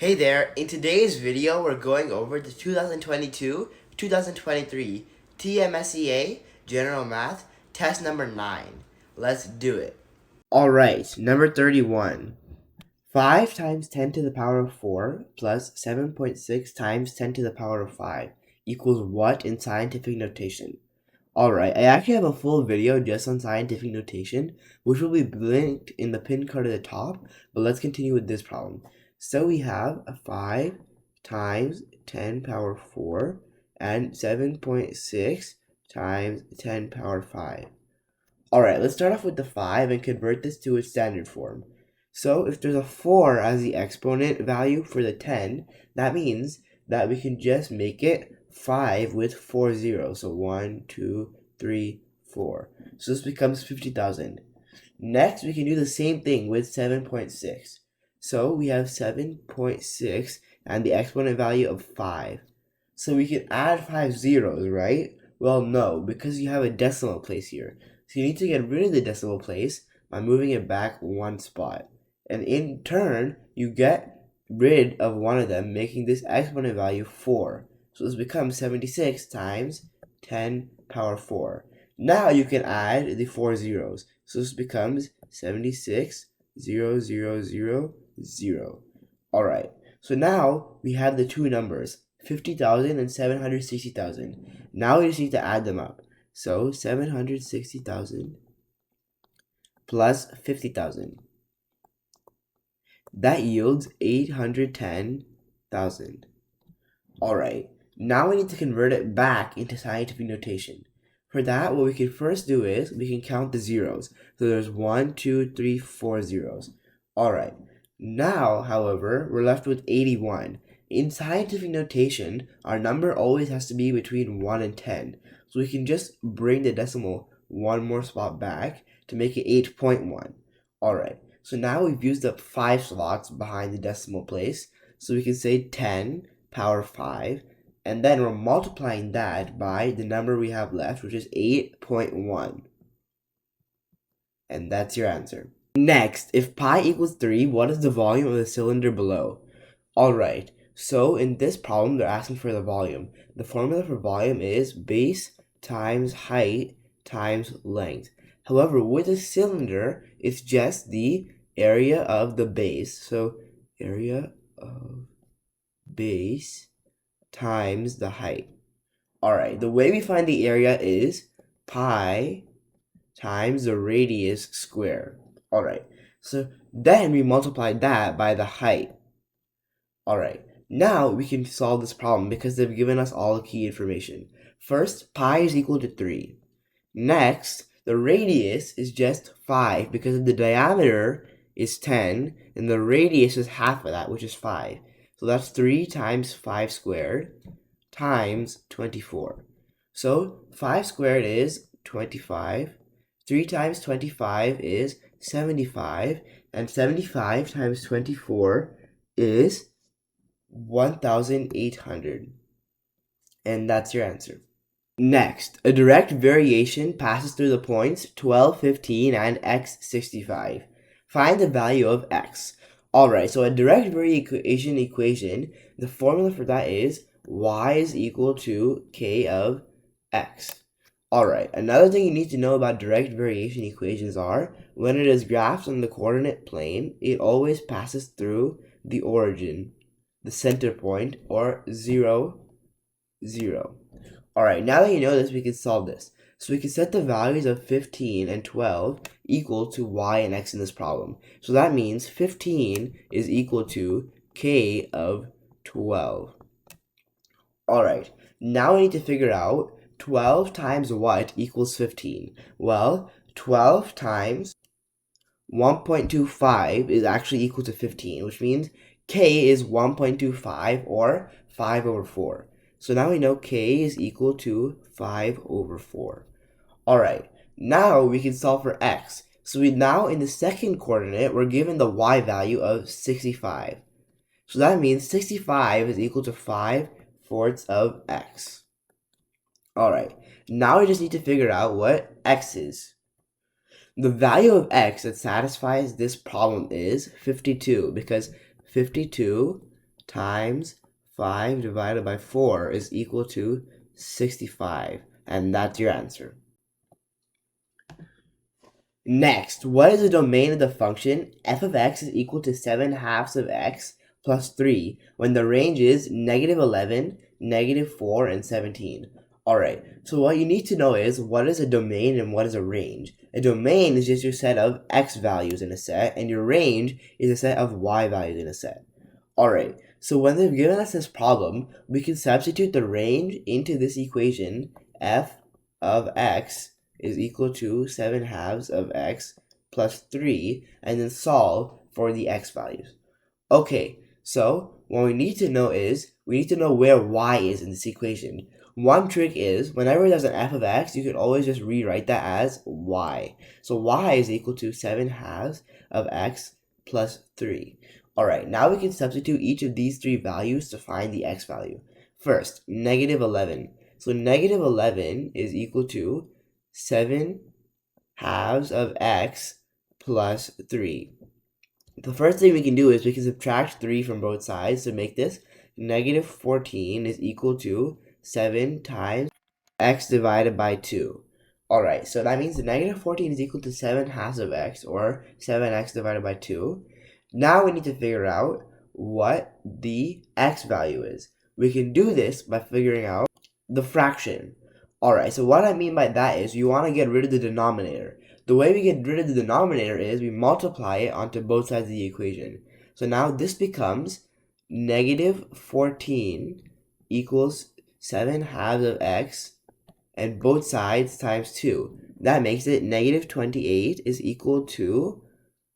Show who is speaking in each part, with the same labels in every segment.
Speaker 1: Hey there, in today's video we're going over the 2022-2023 TMSCA General Math Test number 9. Let's do it. Alright, number 31. 5 times 10 to the power of 4 plus 7.6 times 10 to the power of 5 equals what in scientific notation? Alright, I actually have a full video just on scientific notation, which will be linked in the pin card at the top, but let's continue with this problem. So we have a 5 times 10 power 4 and 7.6 times 10 power 5. Alright, let's start off with the 5 and convert this to its standard form. So if there's a 4 as the exponent value for the 10, that means that we can just make it 5 with 4 zeros. So 1, 2, 3, 4. So this becomes 50,000. Next, we can do the same thing with 7.6. So we have 7.6 and the exponent value of 5. So we can add 5 zeros, right? Well, no, because you have a decimal place here. So you need to get rid of the decimal place by moving it back one spot. And in turn, you get rid of one of them, making this exponent value 4. So this becomes 76 times 10 power 4. Now you can add the 4 zeros. So this becomes 76, 0, 0, 0, 0. Alright, so now we have the two numbers, 50,000 and 760,000. Now we just need to add them up. So 760,000 plus 50,000. That yields 810,000. Alright, now we need to convert it back into scientific notation. For that, what we can first do is we can count the zeros. So there's 1, 2, 3, 4 zeros. Alright, now, however, we're left with 81. In scientific notation, our number always has to be between 1 and 10. So we can just bring the decimal one more spot back to make it 8.1. Alright, so now we've used up 5 slots behind the decimal place. So we can say 10 power 5. And then we're multiplying that by the number we have left, which is 8.1. And that's your answer. Next, if pi equals 3, what is the volume of the cylinder below? Alright, so in this problem, they're asking for the volume. The formula for volume is base times height times length. However, with a cylinder, it's just the area of the base. So area of base times the height. Alright, the way we find the area is pi times the radius squared. Alright, so then we multiply that by the height. Alright, now we can solve this problem because they've given us all the key information. First, pi is equal to 3. Next, the radius is just 5 because the diameter is 10 and the radius is half of that, which is 5. So that's 3 times 5 squared times 24. So 5 squared is 25. 3 times 25 is 75. And 75 times 24 is 1,800. And that's your answer. Next, a direct variation passes through the points 12, 15, and x 65. Find the value of x. Alright, so a direct variation equation, the formula for that is y is equal to k of x. Alright, another thing you need to know about direct variation equations are, when it is graphed on the coordinate plane, it always passes through the origin, the center point, or 0, 0. Alright, now that you know this, we can solve this. So we can set the values of 15 and 12 equal to y and x in this problem. So that means 15 is equal to k of 12. Alright, now we need to figure out 12 times what equals 15. Well, 12 times 1.25 is actually equal to 15, which means k is 1.25 or 5 over 4. So now we know k is equal to 5 over 4. Alright, now we can solve for x. So now in the second coordinate, we're given the y value of 65. So that means 65 is equal to 5/4 of x. Alright, now we just need to figure out what x is. The value of x that satisfies this problem is 52, because 52 times 5 divided by 4 is equal to 65. And that's your answer. Next, what is the domain of the function f of x is equal to 7/2 of x plus 3 when the range is -11, -4, and 17? Alright, so what you need to know is what is a domain and what is a range. A domain is just your set of x values in a set, and your range is a set of y values in a set. Alright, so when they've given us this problem, we can substitute the range into this equation, f of x is equal to 7/2 of x plus 3, and then solve for the x values. Okay, so what we need to know is, we need to know where y is in this equation. One trick is, whenever there's an f of x, you can always just rewrite that as y. So y is equal to 7/2 of x plus 3. Alright, now we can substitute each of these three values to find the x value. First, -11. So -11 is equal to 7/2 of x plus 3. The first thing we can do is we can subtract 3 from both sides to make this. -14 is equal to 7 times x divided by 2. Alright, so that means the -14 is equal to 7/2 of x, or 7x divided by 2. Now we need to figure out what the x value is. We can do this by figuring out the fraction. Alright, so what I mean by that is you want to get rid of the denominator. The way we get rid of the denominator is we multiply it onto both sides of the equation. So now this becomes -14 equals 7/2 of x, and both sides times 2. That makes it -28 is equal to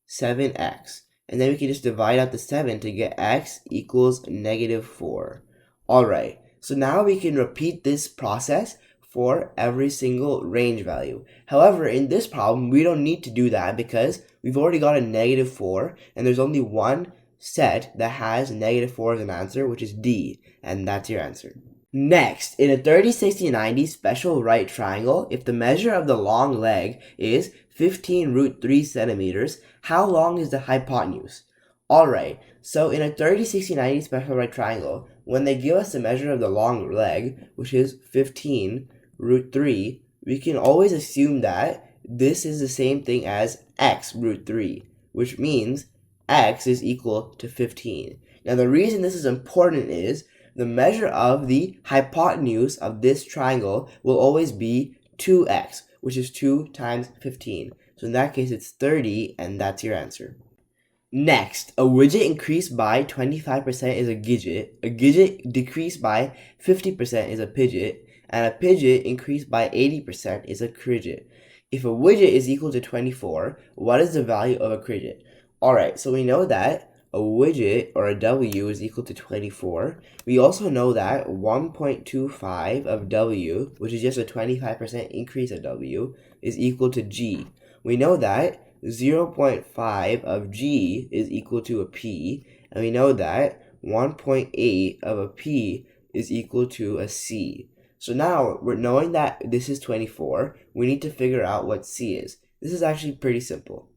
Speaker 1: 7x. And then we can just divide out the 7 to get x equals -4. Alright, so now we can repeat this process for every single range value. However, in this problem, we don't need to do that because we've already got a -4, and there's only one set that has -4 as an answer, which is D, and that's your answer. Next, in a 30, 60, 90 special right triangle, if the measure of the long leg is 15√3 centimeters, how long is the hypotenuse? Alright, so in a 30, 60, 90 special right triangle, when they give us the measure of the long leg, which is 15√3, we can always assume that this is the same thing as x√3, which means x is equal to 15. Now the reason this is important is the measure of the hypotenuse of this triangle will always be 2x, which is 2 times 15. So in that case, it's 30, and that's your answer. Next, a widget increased by 25% is a gidget decreased by 50% is a pidget, and a pidget increased by 80% is a cridget. If a widget is equal to 24, what is the value of a cridget? Alright, so we know that a widget, or a W, is equal to 24. We also know that 1.25 of W, which is just a 25% increase of W, is equal to G. We know that 0.5 of G is equal to a P, and we know that 1.8 of a P is equal to a C. So now, we're knowing that this is 24, we need to figure out what C is. This is actually pretty simple.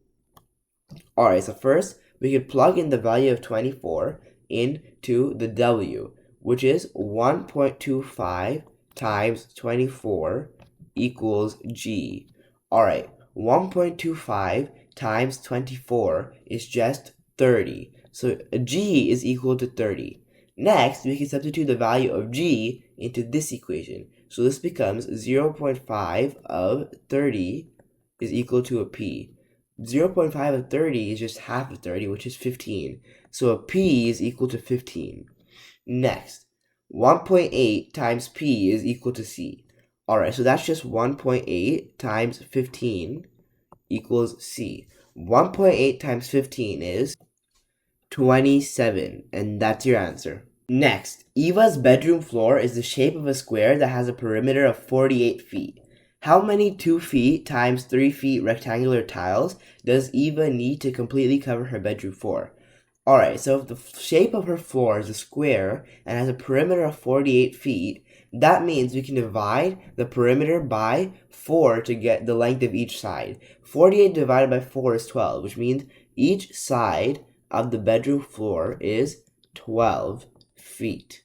Speaker 1: Alright, so first, we could plug in the value of 24 into the W, which is 1.25 times 24 equals G. Alright, 1.25 times 24 is just 30. So G is equal to 30. Next, we can substitute the value of G into this equation. So this becomes 0.5 of 30 is equal to a P. 0.5 of 30 is just half of 30, which is 15. So a P is equal to 15. Next, 1.8 times P is equal to C. Alright, so that's just 1.8 times 15 equals C. 1.8 times 15 is 27, and that's your answer. Next, Eva's bedroom floor is the shape of a square that has a perimeter of 48 feet. How many 2 feet times 3 feet rectangular tiles does Eva need to completely cover her bedroom floor? Alright, so if the shape of her floor is a square and has a perimeter of 48 feet, that means we can divide the perimeter by 4 to get the length of each side. 48 divided by 4 is 12, which means each side of the bedroom floor is 12 feet.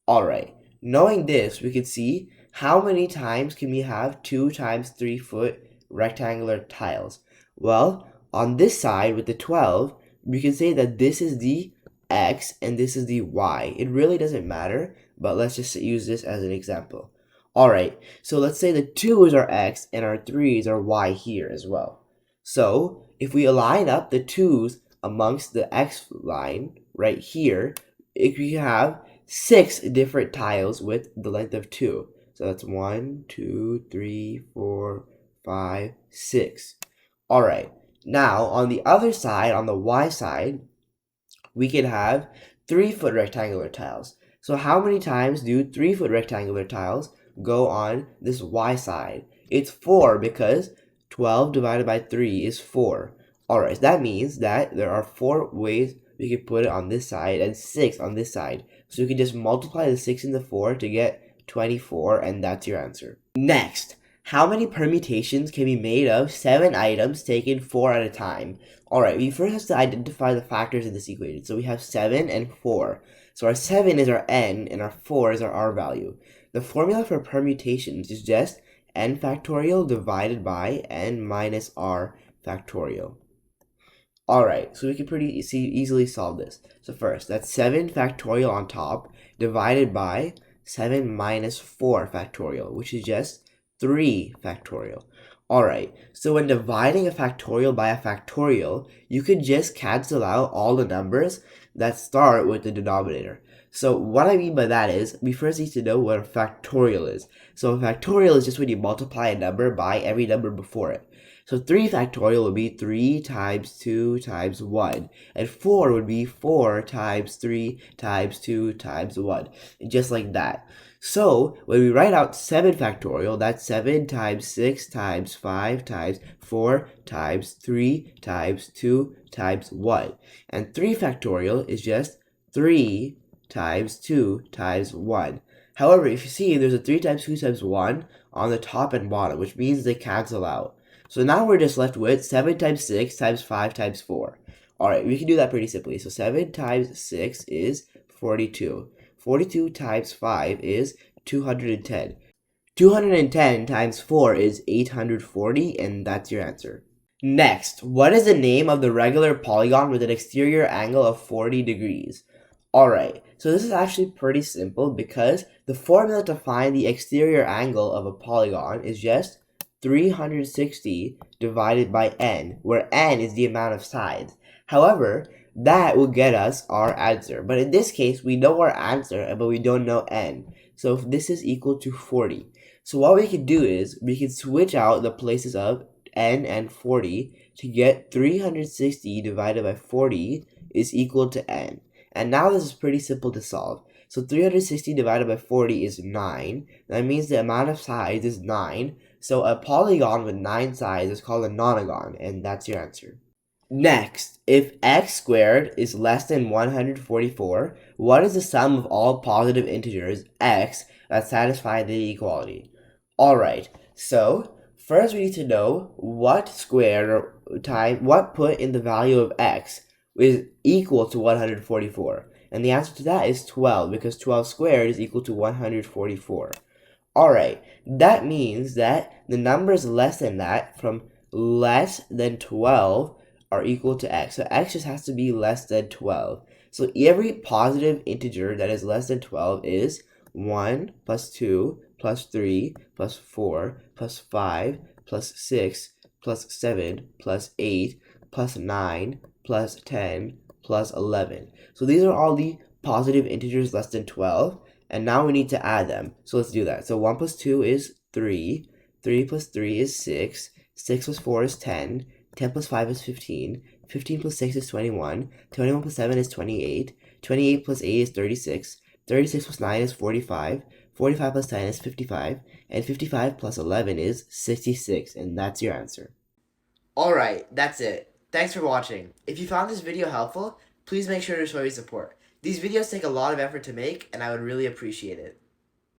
Speaker 1: Alright, knowing this, we can see how many times can we have 2 times 3 foot rectangular tiles. Well, on this side with the 12, we can say that this is the x and this is the y. It really doesn't matter, but let's just use this as an example. Alright, so let's say the 2 is our x and our 3 is our y here as well. So, if we align up the 2's amongst the x line right here, we have 6 different tiles with the length of 2. So that's 1, 2, 3, 4, 5, 6. Alright, now on the other side, on the y side, we can have 3 foot rectangular tiles. So how many times do 3 foot rectangular tiles go on this y side? It's 4 because 12 divided by 3 is 4. Alright, that means that there are 4 ways we can put it on this side and 6 on this side. So you can just multiply the 6 and the 4 to get 24, and that's your answer. Next, how many permutations can be made of 7 items taken 4 at a time? Alright, we first have to identify the factors in this equation. So we have 7 and 4. So our 7 is our n and our 4 is our r value. The formula for permutations is just n factorial divided by n minus r factorial. Alright, so we can pretty easily solve this. So first, that's 7 factorial on top divided by 7 minus 4 factorial, which is just 3 factorial. Alright, so when dividing a factorial by a factorial, you could just cancel out all the numbers that start with the denominator. So what I mean by that is, we first need to know what a factorial is. So a factorial is just when you multiply a number by every number before it. So 3 factorial would be 3 times 2 times 1. And 4 would be 4 times 3 times 2 times 1. Just like that. So when we write out 7 factorial, that's 7 times 6 times 5 times 4 times 3 times 2 times 1. And 3 factorial is just 3 times 2 times 1. However, if you see, there's a 3 times 2 times 1 on the top and bottom, which means they cancel out. So now we're just left with 7 times 6 times 5 times 4. Alright, we can do that pretty simply. So 7 times 6 is 42. 42 times 5 is 210. 210 times 4 is 840, and that's your answer. Next, what is the name of the regular polygon with an exterior angle of 40 degrees? Alright, so this is actually pretty simple because the formula to find the exterior angle of a polygon is just 360 divided by n, where n is the amount of sides. However, that will get us our answer. But in this case, we know our answer, but we don't know n. So this is equal to 40. So what we can do is, we can switch out the places of n and 40 to get 360 divided by 40 is equal to n. And now this is pretty simple to solve. So 360 divided by 40 is 9. That means the amount of sides is 9. So a polygon with 9 sides is called a nonagon, and that's your answer. Next, if x squared is less than 144, what is the sum of all positive integers x that satisfy the equality? Alright, so first we need to know what squared what put in the value of x is equal to 144. And the answer to that is 12, because 12 squared is equal to 144. Alright, that means that the numbers less than that, from less than 12, are equal to x. So x just has to be less than 12. So every positive integer that is less than 12 is 1 plus 2 plus 3 plus 4 plus 5 plus 6 plus 7 plus 8 plus 9 plus 10 plus 11. So these are all the positive integers less than 12. And now we need to add them. So let's do that. So 1 plus 2 is 3. 3 plus 3 is 6. 6 plus 4 is 10. 10 plus 5 is 15. 15 plus 6 is 21. 21 plus 7 is 28. 28 plus 8 is 36. 36 plus 9 is 45. 45 plus 10 is 55. And 55 plus 11 is 66. And that's your answer. Alright, that's it. Thanks for watching. If you found this video helpful, please make sure to show your support. These videos take a lot of effort to make, and I would really appreciate it.